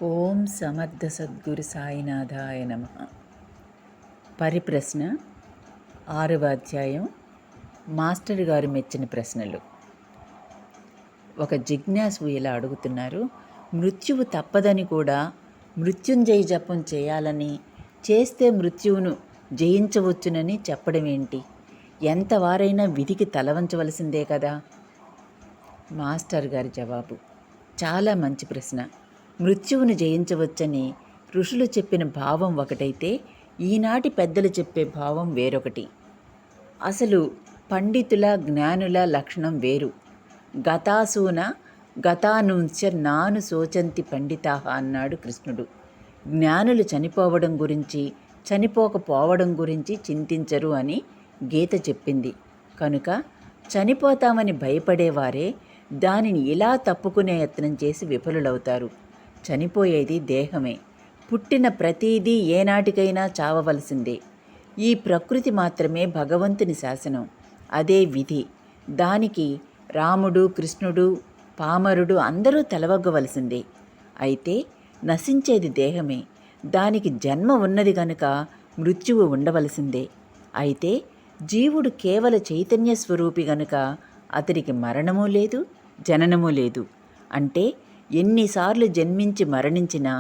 ఓం సమర్థ సద్గురు సాయినాథాయ నమః. పరిప్రశ్న 6వ అధ్యాయం. మాస్టర్ గారు మెచ్చిన ప్రశ్నలు. ఒక జిజ్ఞాసు ఇలా అడుగుతున్నారు. మృత్యువు తప్పదని కూడా మృత్యుంజయ జపం చేయాలని, చేస్తే మృత్యువును జయించవచ్చునని చెప్పడం ఏంటి? ఎంతవారైనా విధికి తలవంచవలసిందే కదా. మాస్టర్ గారి జవాబు: చాలా మంచి ప్రశ్న. మృత్యువును జయించవచ్చని ఋషులు చెప్పిన భావం ఒకటైతే, ఈనాటి పెద్దలు చెప్పే భావం వేరొకటి. అసలు పండితుల జ్ఞానుల లక్షణం వేరు. గతాసూన గతానుంచ నాను శోచంతి పండితాహ అన్నాడు కృష్ణుడు. జ్ఞానులు చనిపోవడం గురించి, చనిపోకపోవడం గురించి చింతించరు అని గీత చెప్పింది. కనుక చనిపోతామని భయపడేవారే దానిని ఇలా తప్పుకునే యత్నం చేసి విఫలులవుతారు. చనిపోయేది దేహమే. పుట్టిన ప్రతీదీ ఏనాటికైనా చావవలసిందే. ఈ ప్రకృతి మాత్రమే భగవంతుని శాసనం, అదే విధి. దానికి రాముడు, కృష్ణుడు, పామరుడు అందరూ తలవగ్గవలసిందే. అయితే నశించేది దేహమే. దానికి జన్మ ఉన్నది గనుక మృత్యువు ఉండవలసిందే. అయితే జీవుడు కేవల చైతన్య స్వరూపి గనుక అతడికి మరణమూ లేదు, జననమూ లేదు. అంటే ఎన్నిసార్లు జన్మించి మరణించినా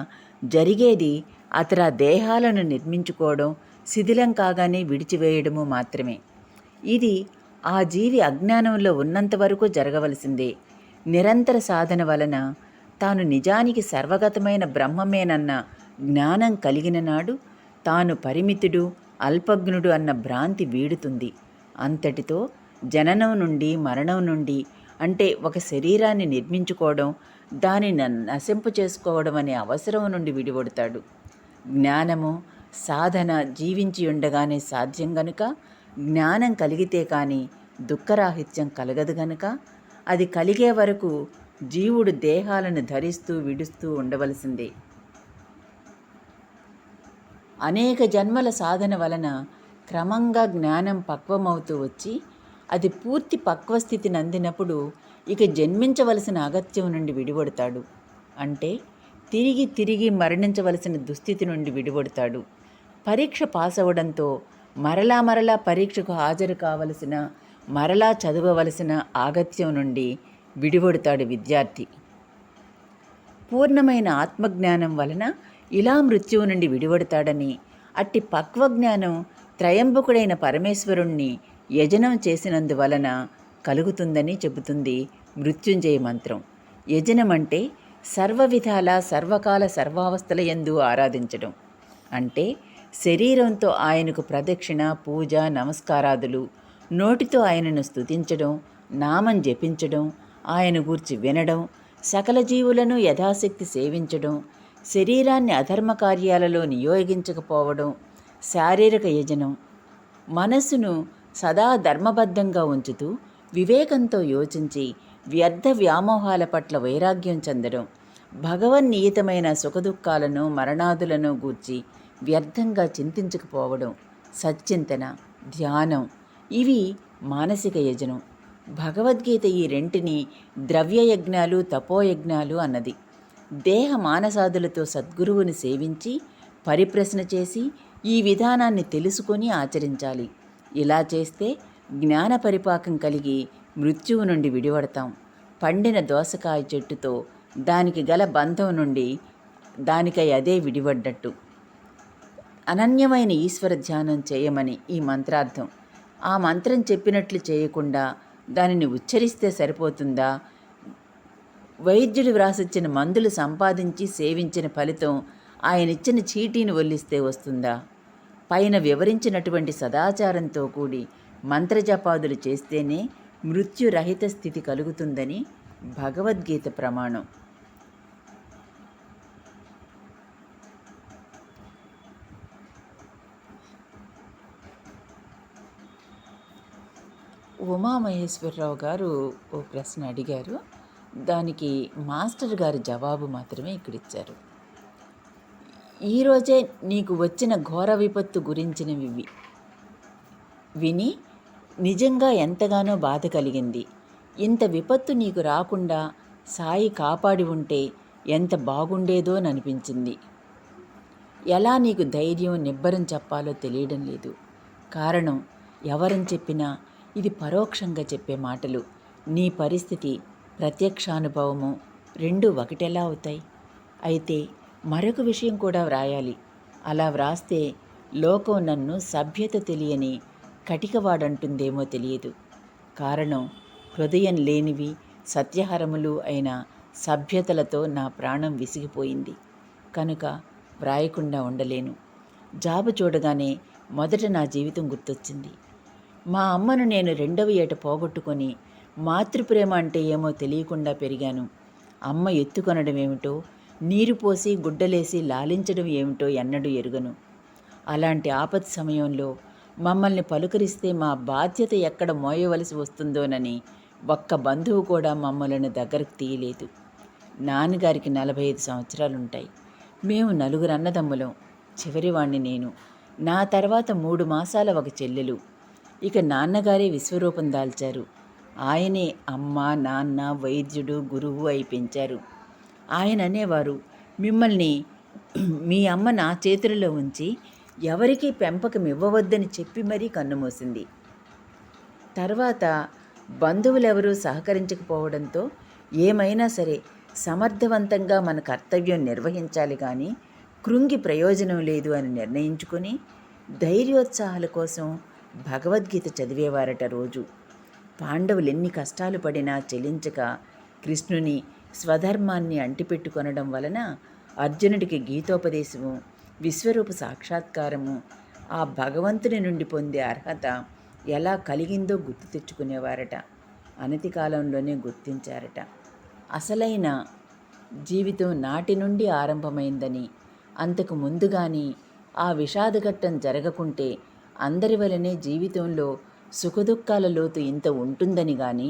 జరిగేది అతడు ఆ దేహాలను నిర్మించుకోవడం, శిథిలం కాగానే విడిచివేయడము మాత్రమే. ఇది ఆ జీవి అజ్ఞానంలో ఉన్నంతవరకు జరగవలసిందే. నిరంతర సాధన వలన తాను నిజానికి సర్వగతమైన బ్రహ్మమేనన్న జ్ఞానం కలిగిన నాడు తాను పరిమితుడు, అల్పజ్ఞుడు అన్న భ్రాంతి వీడుతుంది. అంతటితో జననం నుండి, మరణం నుండి, అంటే ఒక శరీరాన్ని నిర్మించుకోవడం, దానిని నశింపు చేసుకోవడం అనే అవసరం నుండి విడిపడతాడు. జ్ఞానము సాధన జీవించి ఉండగానే సాధ్యం గనుక, జ్ఞానం కలిగితే కానీ దుఃఖరాహిత్యం కలగదు గనుక, అది కలిగే వరకు జీవుడు దేహాలను ధరిస్తూ విడుస్తూ ఉండవలసిందే. అనేక జన్మల సాధన వలన క్రమంగా జ్ఞానం పక్వమవుతూ వచ్చి, అది పూర్తి పక్వస్థితిని అందినప్పుడు ఇక జన్మించవలసిన అగత్యం నుండి విడిపడతాడు. అంటే తిరిగి తిరిగి మరణించవలసిన దుస్థితి నుండి విడిపడతాడు. పరీక్ష పాస్ అవ్వడంతో మరలా మరలా పరీక్షకు హాజరు కావలసిన, మరలా చదవవలసిన ఆగత్యం నుండి విడిపడతాడు విద్యార్థి. పూర్ణమైన ఆత్మజ్ఞానం వలన ఇలా మృత్యువు నుండి విడిపడతాడని, అట్టి పక్వజ్ఞానం త్రయంబకుడైన పరమేశ్వరుణ్ణి యజనం చేసినందువలన కలుగుతుందని చెబుతుంది మృత్యుంజయ మంత్రం. యజనమంటే సర్వవిధాల సర్వకాల సర్వావస్థల యందు ఆరాధించడం. అంటే శరీరంతో ఆయనకు ప్రదక్షిణ, పూజ, నమస్కారాదులు, నోటితో ఆయనను స్తుతించడం, నామం జపించడం, ఆయన గూర్చి వినడం, సకల జీవులను యథాశక్తి సేవించడం, శరీరాన్ని అధర్మ కార్యాలలో నియోగించకపోవడం శారీరక యజనం. మనస్సును సదా ధర్మబద్ధంగా ఉంచుతూ వివేకంతో యోచించి వ్యర్థ వ్యామోహాల పట్ల వైరాగ్యం చెందడం, భగవన్నియతమైన సుఖదుఖాలను, మరణాదులను గూర్చి వ్యర్థంగా చింతించకపోవడం, సచ్చింతన, ధ్యానం, ఇవి మానసిక యజనం. భగవద్గీత ఈ రెంటిని ద్రవ్యయజ్ఞాలు, తపోయజ్ఞాలు అన్నది. దేహ మానసాదులతో సద్గురువుని సేవించి పరిప్రశ్న చేసి ఈ విధానాన్ని తెలుసుకొని ఆచరించాలి. ఇలా చేస్తే జ్ఞాన పరిపాకం కలిగి మృత్యువు నుండి విడిపడతాం. పండిన దోసకాయ చెట్టుతో దానికి గల బంధం నుండి దానికై అదే విడిపడ్డట్టు. అనన్యమైన ఈశ్వర ధ్యానం చేయమని ఈ మంత్రార్థం. ఆ మంత్రం చెప్పినట్లు చేయకుండా దానిని ఉచ్చరిస్తే సరిపోతుందా? వైద్యుడు వ్రాసిచ్చిన మందులు సంపాదించి సేవించిన ఫలితం ఆయనిచ్చిన చీటీని ఒల్లిస్తే వస్తుందా? పైన వివరించినటువంటి సదాచారంతో కూడి మంత్రజపాదులు చేస్తేనే మృత్యురహిత స్థితి కలుగుతుందని భగవద్గీత ప్రమాణం. ఉమామహేశ్వరరావు గారు ఓ ప్రశ్న అడిగారు. దానికి మాస్టర్ గారి జవాబు మాత్రమే ఇక్కడిచ్చారు. ఈరోజే నీకు వచ్చిన ఘోర విపత్తు గురించినవి విని నిజంగా ఎంతగానో బాధ కలిగింది. ఇంత విపత్తు నీకు రాకుండా సాయి కాపాడి ఉంటే ఎంత బాగుండేదోననిపించింది. ఎలా నీకు ధైర్యం, నిబ్బరం చెప్పాలో తెలియడం లేదు. కారణం, ఎవరని చెప్పినా ఇది పరోక్షంగా చెప్పే మాటలు. నీ పరిస్థితి, ప్రత్యక్షానుభవము రెండూ ఒకటెలా అవుతాయి? అయితే మరొక విషయం కూడా వ్రాయాలి. అలా వ్రాస్తే లోకం నన్ను సభ్యత తెలియని కటికవాడంటుందేమో తెలియదు. కారణం, హృదయం లేనివి సత్యహరములు అయిన సభ్యతలతో నా ప్రాణం విసిగిపోయింది. కనుక వ్రాయకుండా ఉండలేను. జాబు చూడగానే మొదట నా జీవితం గుర్తొచ్చింది. మా అమ్మను నేను 2వ ఏట పోగొట్టుకొని మాతృప్రేమ అంటే ఏమో తెలియకుండా పెరిగాను. అమ్మ ఎత్తుకొనడం ఏమిటో, నీరు పోసి గుడ్డలేసి లాలించడం ఏమిటో ఎన్నడూ ఎరుగను. అలాంటి ఆపత్ సమయంలో మమ్మల్ని పలుకరిస్తే మా బాధ్యత ఎక్కడ మోయవలసి వస్తుందోనని ఒక్క బంధువు కూడా మమ్మల్ని దగ్గరకు తీయలేదు. నాన్నగారికి 45 సంవత్సరాలుంటాయి. మేము 4 అన్నదమ్ములం. చివరివాణ్ణి నేను. నా తర్వాత 3 మాసాల ఒక చెల్లెలు. ఇక నాన్నగారే విశ్వరూపం దాల్చారు. ఆయనే అమ్మ, నాన్న, వైద్యుడు, గురువు అయి పెంచారు. ఆయన అనేవారు, మిమ్మల్ని మీ అమ్మ నా చేతులలో ఉంచి ఎవరికీ పెంపకం ఇవ్వవద్దని చెప్పి మరీ కన్నుమూసింది. తర్వాత బంధువులెవరూ సహకరించకపోవడంతో ఏమైనా సరే సమర్థవంతంగా మన కర్తవ్యం నిర్వహించాలి కానీ కృంగి ప్రయోజనం లేదు అని నిర్ణయించుకుని ధైర్యోత్సాహాల కోసం భగవద్గీత చదివేవారట రోజు. పాండవులు ఎన్ని కష్టాలు పడినా చెలించక కృష్ణుని స్వధర్మాన్ని అంటిపెట్టుకొనడం వలన అర్జునుడికి గీతోపదేశము, విశ్వరూప సాక్షాత్కారము, ఆ భగవంతుని నుండి పొందే అర్హత ఎలా కలిగిందో గుర్తు తెచ్చుకునేవారట. అనతి కాలంలోనే గుర్తించారట. అసలైన జీవితం నాటి నుండి ఆరంభమైందని, అంతకు ముందుగాని ఆ విషాదఘట్టం జరగకుంటే అందరి వలనే జీవితంలో సుఖదుఖాల లోతు ఇంత ఉంటుందని కానీ,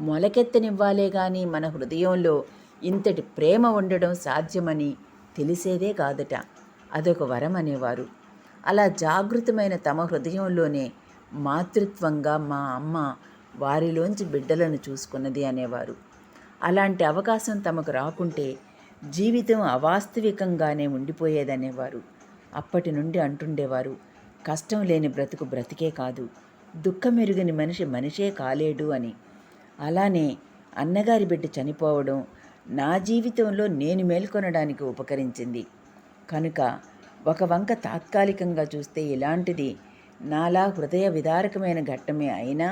మొలకెత్తనివ్వాలే కానీ మన హృదయంలో ఇంతటి ప్రేమ ఉండడం సాధ్యమని తెలిసేదే కాదట. అదొక వరం అనేవారు. అలా జాగృతమైన తమ హృదయంలోనే మాతృత్వంగా మా అమ్మ వారిలోంచి బిడ్డలను చూసుకున్నది అనేవారు. అలాంటి అవకాశం తమకు రాకుంటే జీవితం అవాస్తవికంగానే ఉండిపోయేదనేవారు. అప్పటి నుండి అంటుండేవారు, కష్టం లేని బ్రతుకు బ్రతికే కాదు, దుఃఖమెరుగని మనిషి మనిషే కాలేడు అని. అలానే అన్నగారి బిడ్డ చనిపోవడం నా జీవితంలో నేను మేల్కొనడానికి ఉపకరించింది. కనుక ఒక వంక తాత్కాలికంగా చూస్తే ఇలాంటిది నాలా హృదయ విదారకమైన ఘట్టమే అయినా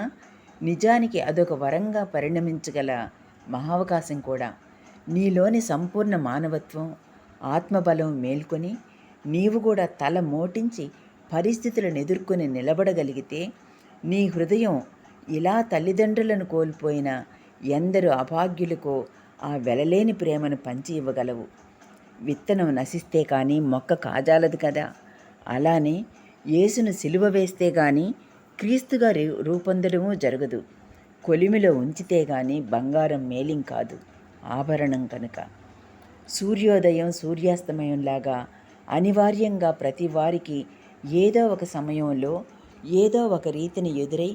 నిజానికి అదొక వరంగా పరిణమించగల మహావకాశం కూడా. నీలోని సంపూర్ణ మానవత్వం, ఆత్మబలం మేల్కొని నీవు కూడా తల మోటించి పరిస్థితులను ఎదుర్కొని నిలబడగలిగితే నీ హృదయం ఇలా తల్లిదండ్రులను కోల్పోయిన ఎందరు అభాగ్యులకో ఆ వెలలేని ప్రేమను పంచి ఇవ్వగలవు. విత్తనం నశిస్తే కానీ మొక్క కాజాలదు కదా. అలానే యేసును సిలువ వేస్తే కానీ క్రీస్తుగా రూపొందడమూ జరగదు. కొలిమిలో ఉంచితే కానీ బంగారం మేలిం కాదు, ఆభరణం కనుక. సూర్యోదయం సూర్యాస్తమయంలాగా అనివార్యంగా ప్రతి వారికి ఏదో ఒక సమయంలో ఏదో ఒక రీతిని ఎదురై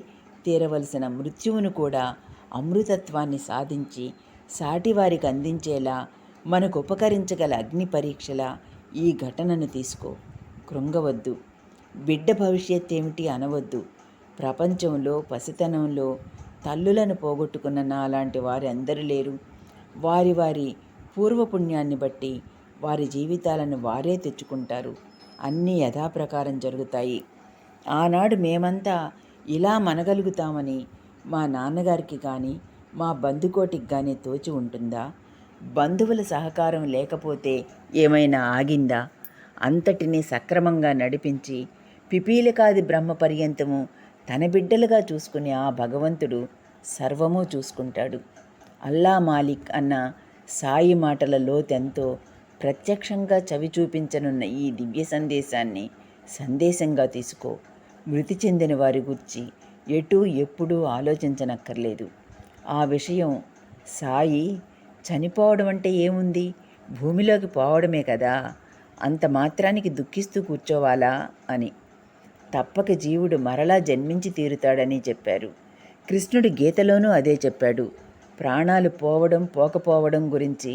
తీరవలసిన మృత్యువును కూడా అమృతత్వాన్ని సాధించి సాటివారికి అందించేలా మనకు ఉపకరించగల అగ్ని పరీక్షల ఈ ఘటనను తీసుకో. కృంగవద్దు. బిడ్డ భవిష్యత్ ఏమిటి అనవద్దు. ప్రపంచంలో పసితనంలో తల్లులను పోగొట్టుకున్న నాలాంటి వారు అందరూ లేరు. వారి వారి పూర్వపుణ్యాన్ని బట్టి వారి జీవితాలను వారే తెచ్చుకుంటారు. అన్నీ యథాప్రకారం జరుగుతాయి. ఆనాడు మేమంతా ఇలా మనగలుగుతామని మా నాన్నగారికి కానీ మా బంధుకోటికి కానీ తోచి ఉంటుందా? బంధువుల సహకారం లేకపోతే ఏమైనా ఆగిందా? అంతటినీ సక్రమంగా నడిపించి పిపీలకాది బ్రహ్మ పర్యంతము తన బిడ్డలుగా చూసుకునే ఆ భగవంతుడు సర్వమూ చూసుకుంటాడు. అల్లా మాలిక్ అన్న సాయి మాటల లోతెంతో ప్రత్యక్షంగా చవి చూపించనున్న ఈ దివ్య సందేశాన్ని సందేశంగా తీసుకో. మృతి చెందిన వారి గురించి ఎటూ ఎప్పుడూ ఆలోచించనక్కర్లేదు. ఆ విషయం సాయి చనిపోవడం అంటే ఏముంది, భూమిలోకి పోవడమే కదా, అంత మాత్రానికి దుఃఖిస్తూ కూర్చోవాలా అని. తప్పక జీవుడు మరలా జన్మించి తీరుతాడని చెప్పారు. కృష్ణుడు గీతలోనూ అదే చెప్పాడు. ప్రాణాలు పోవడం పోకపోవడం గురించి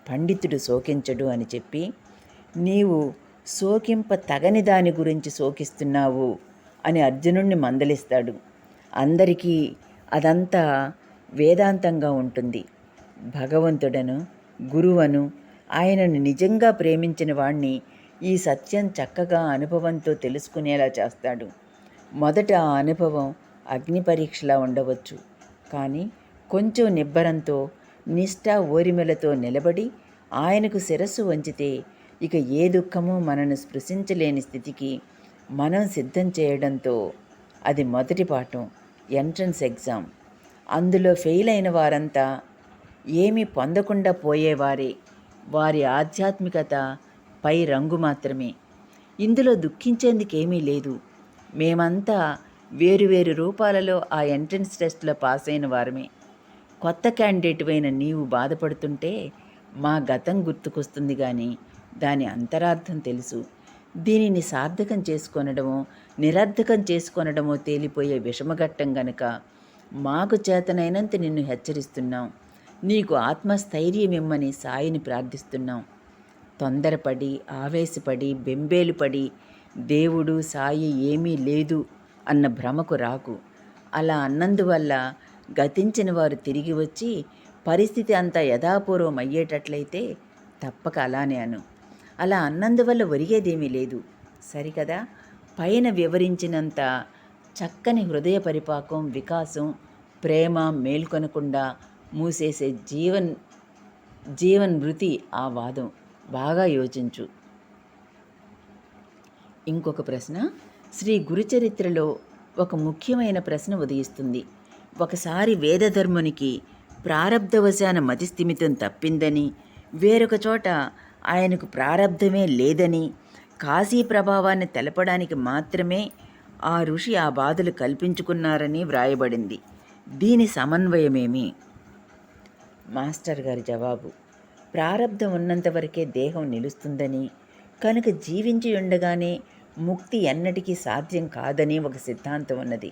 పండితుడు శోకించడు అని చెప్పి, నీవు శోకింప తగని దాని గురించి శోకిస్తున్నావు అని అర్జునుణ్ణి మందలిస్తాడు. అందరికీ అదంతా వేదాంతంగా ఉంటుంది. భగవంతుడను, గురువను, ఆయనను నిజంగా ప్రేమించిన వాణ్ణి ఈ సత్యం చక్కగా అనుభవంతో తెలుసుకునేలా చేస్తాడు. మొదట ఆ అనుభవం అగ్ని పరీక్షలా ఉండవచ్చు, కానీ కొంచెం నిబ్బరంతో, నిష్ఠ ఓరిమెలతో నిలబడి ఆయనకు శిరస్సు వంచితే ఇక ఏ దుఃఖమూ మనను స్పృశించలేని స్థితికి మనం సిద్ధం చేయడంతో అది మొదటి పాఠం, ఎంట్రన్స్ ఎగ్జామ్. అందులో ఫెయిల్ అయిన వారంతా ఏమీ పొందకుండా పోయేవారే. వారి ఆధ్యాత్మికత పై రంగు మాత్రమే. ఇందులో దుఃఖించేందుకేమీ లేదు. మేమంతా వేరువేరు రూపాలలో ఆ ఎంట్రన్స్ టెస్ట్లో పాస్ అయిన వారమే. కొత్త క్యాండిడేట్ అయిన నీవు బాధపడుతుంటే మా గతం గుర్తుకొస్తుంది, కానీ దాని అంతరార్థం తెలుసు. దీనిని సార్థకం చేసుకొనడమో నిరర్థకం చేసుకొనడమో తేలిపోయే విషమఘట్టం గనుక మాకు చేతనైనంత నిన్ను హెచ్చరిస్తున్నాం. నీకు ఆత్మస్థైర్యమిమ్మని సాయిని ప్రార్థిస్తున్నాం. తొందరపడి, ఆవేశపడి, బెంబేలుపడి దేవుడు, సాయి ఏమీ లేదు అన్న భ్రమకు రాకు. అలా అన్నందువల్ల గతించిన వారు తిరిగి వచ్చి పరిస్థితి అంతా యథాపూర్వం అయ్యేటట్లయితే తప్పక అలానే అను. అలా అన్నందువల్ల ఒరిగేదేమీ లేదు, సరికదా? పైన వివరించినంత చక్కని హృదయ పరిపాకం, వికాసం, ప్రేమ మేల్కొనకుండా మూసేసే జీవన్ వృత్తి ఆ వాదం. బాగా యోచించు. ఇంకొక ప్రశ్న శ్రీ గురుచరిత్రలో ఒక ముఖ్యమైన ప్రశ్న ఉదయిస్తుంది. ఒకసారి వేదధర్మునికి ప్రారబ్ధవశాన మతిస్థిమితం తప్పిందని, వేరొక చోట ఆయనకు ప్రారబ్ధమే లేదని, కాశీ ప్రభావాన్ని తెలపడానికి మాత్రమే ఆ ఋషి ఆ బాధలు కల్పించుకున్నారని వ్రాయబడింది. దీని సమన్వయమేమి? మాస్టర్ గారి జవాబు: ప్రారబ్ధం ఉన్నంతవరకే దేహం నిలుస్తుందని, కనుక జీవించి ఉండగానే ముక్తి ఎన్నటికీ సాధ్యం కాదని ఒక సిద్ధాంతం ఉన్నది.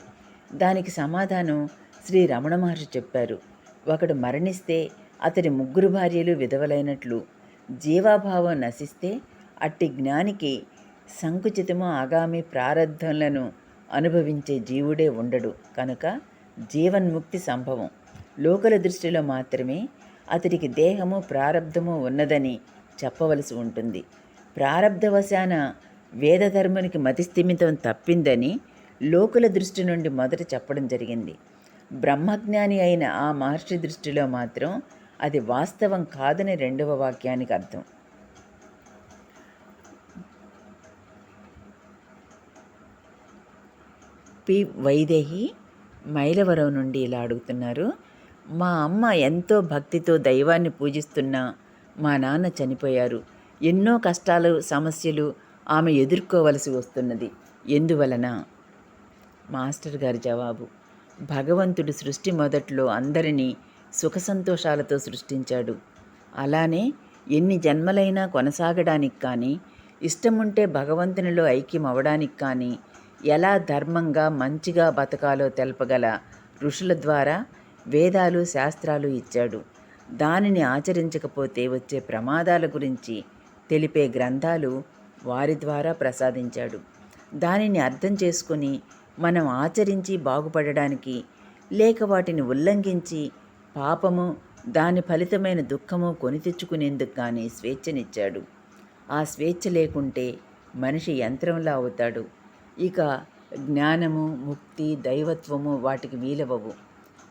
దానికి సమాధానం శ్రీ రమణ మహర్షి చెప్పారు. ఒకడు మరణిస్తే అతడి 3 భార్యలు విధవలైనట్లు, జీవాభావం నశిస్తే అట్టి జ్ఞానికి సంకుచితము ఆగామి ప్రారబ్ధములను అనుభవించే జీవుడే ఉండడు. కనుక జీవన్ముక్తి సంభవం. లోకల దృష్టిలో మాత్రమే అతడికి దేహము ప్రారబ్ధము ఉన్నదని చెప్పవలసి ఉంటుంది. ప్రారబ్ధవశాన వేదధర్మునికి మతిస్థిమితం తప్పిందని లోకుల దృష్టి నుండి మొదట చెప్పడం జరిగింది. బ్రహ్మజ్ఞాని అయిన ఆ మహర్షి దృష్టిలో మాత్రం అది వాస్తవం కాదని 2వ వాక్యానికి అర్థం. పి వైదేహి మైలవరం నుండి ఇలా అడుగుతున్నారు. మా అమ్మ ఎంతో భక్తితో దైవాన్ని పూజిస్తున్నా మా నాన్న చనిపోయారు. ఎన్నో కష్టాలు, సమస్యలు ఆమె ఎదుర్కోవలసి వస్తున్నది. ఎందువలన? మాస్టర్ గారి జవాబు: భగవంతుడు సృష్టి మొదట్లో అందరినీ సుఖ సంతోషాలతో సృష్టించాడు. అలానే ఎన్ని జన్మలైనా కొనసాగడానికి కానీ, ఇష్టముంటే భగవంతునిలో ఐక్యం అవడానికి కానీ, ఎలా ధర్మంగా మంచిగా బతకాలో తెలపగల ఋషుల ద్వారా వేదాలు, శాస్త్రాలు ఇచ్చాడు. దానిని ఆచరించకపోతే వచ్చే ప్రమాదాల గురించి తెలిపే గ్రంథాలు వారి ద్వారా ప్రసాదించాడు. దానిని అర్థం చేసుకుని మనం ఆచరించి బాగుపడడానికి, లేక వాటిని ఉల్లంఘించి పాపము, దాని ఫలితమైన దుఃఖము కొని తెచ్చుకునేందుకు కానీ స్వేచ్ఛనిచ్చాడు. ఆ స్వేచ్ఛ లేకుంటే మనిషి యంత్రంలా అవుతాడు. ఇక జ్ఞానము, ముక్తి, దైవత్వము వాటికి వీలవవు.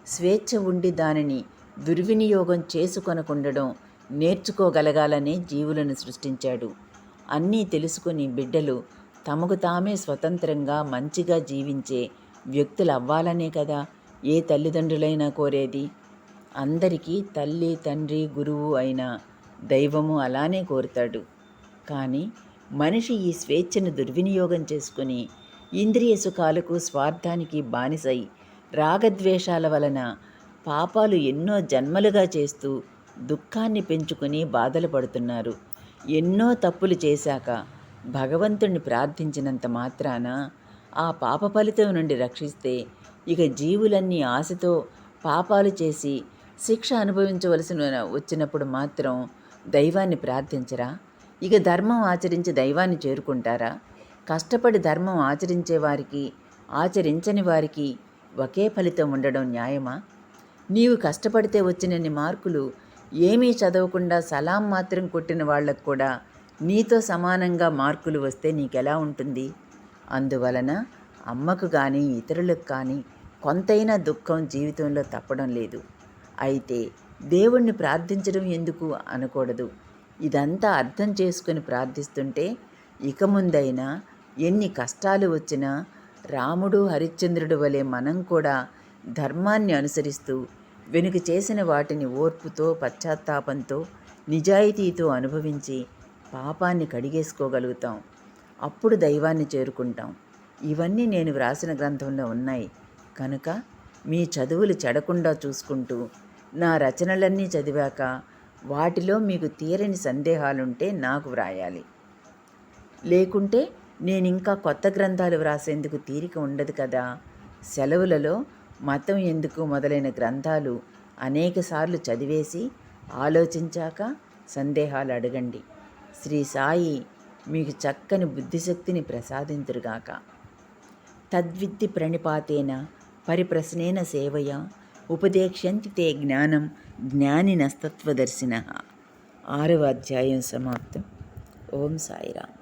స్వేచ్ఛ ఉండి దానిని దుర్వినియోగం చేసుకొనకుండడం నేర్చుకోగలగాలనే జీవులను సృష్టించాడు. అన్నీ తెలుసుకుని బిడ్డలు తమకు తామే స్వతంత్రంగా మంచిగా జీవించే వ్యక్తులు అవ్వాలనే కదా ఏ తల్లిదండ్రులైనా కోరేది. అందరికీ తల్లి, తండ్రి, గురువు అయిన దైవము అలానే కోరుతాడు. కానీ మనిషి ఈ స్వేచ్ఛను దుర్వినియోగం చేసుకుని ఇంద్రియ సుఖాలకు, స్వార్థానికి బానిసై రాగద్వేషాల వలన పాపాలు ఎన్నో జన్మలుగా చేస్తూ దుఃఖాన్ని పెంచుకుని బాధలు పడుతున్నారు. ఎన్నో తప్పులు చేశాక భగవంతుణ్ణి ప్రార్థించినంత మాత్రాన ఆ పాప ఫలితం నుండి రక్షిస్తే ఇక జీవులన్నీ ఆశతో పాపాలు చేసి శిక్ష అనుభవించవలసి వచ్చినప్పుడు మాత్రం దైవాన్ని ప్రార్థించరా? ఇక ధర్మం ఆచరించి దైవాన్ని చేరుకుంటారా? కష్టపడి ధర్మం ఆచరించే వారికి, ఆచరించని వారికి ఒకే ఫలితం ఉండడం న్యాయమా? నీవు కష్టపడితే వచ్చినన్ని మార్కులు ఏమీ చదవకుండా సలాం మాత్రం కొట్టిన వాళ్లకు కూడా నీతో సమానంగా మార్కులు వస్తే నీకెలా ఉంటుంది? అందువలన అమ్మకు కానీ ఇతరులకు కానీ కొంతైనా దుఃఖం జీవితంలో తప్పడం లేదు. అయితే దేవుణ్ణి ప్రార్థించడం ఎందుకు అనకూడదు. ఇదంతా అర్థం చేసుకుని ప్రార్థిస్తుంటే ఇక ముందైనా ఎన్ని కష్టాలు వచ్చినా రాముడు హరిశ్చంద్రుడు వలె మనం కూడా ధర్మాన్ని అనుసరిస్తూ వెనుక చేసిన వాటిని ఓర్పుతో, పశ్చాత్తాపంతో, నిజాయితీతో అనుభవించి పాపాన్ని కడిగేసుకోగలుగుతాం. అప్పుడు దైవాన్ని చేరుకుంటాం. ఇవన్నీ నేను వ్రాసిన గ్రంథంలో ఉన్నాయి కనుక మీ చదువులు చెడకుండా చూసుకుంటూ నా రచనలన్నీ చదివాక వాటిలో మీకు తీరని సందేహాలుంటే నాకు వ్రాయాలి. లేకుంటే నేనింకా కొత్త గ్రంథాలు వ్రాసేందుకు తీరిక ఉండదు కదా. సెలవులలో మతం ఎందుకు మొదలైన గ్రంథాలు అనేకసార్లు చదివేసి ఆలోచించాక సందేహాలు అడగండి. శ్రీ సాయి మీకు చక్కని బుద్ధిశక్తిని ప్రసాదింతురుగాక. తద్విద్ది ప్రణిపాతేన పరిప్రశ్నేన సేవయా ఉపదేక్ష్యంతి తే జ్ఞానం జ్ఞానినస్తత్వదర్శినః. 6వ అధ్యాయం సమాప్తం. ఓం సాయిరామ్.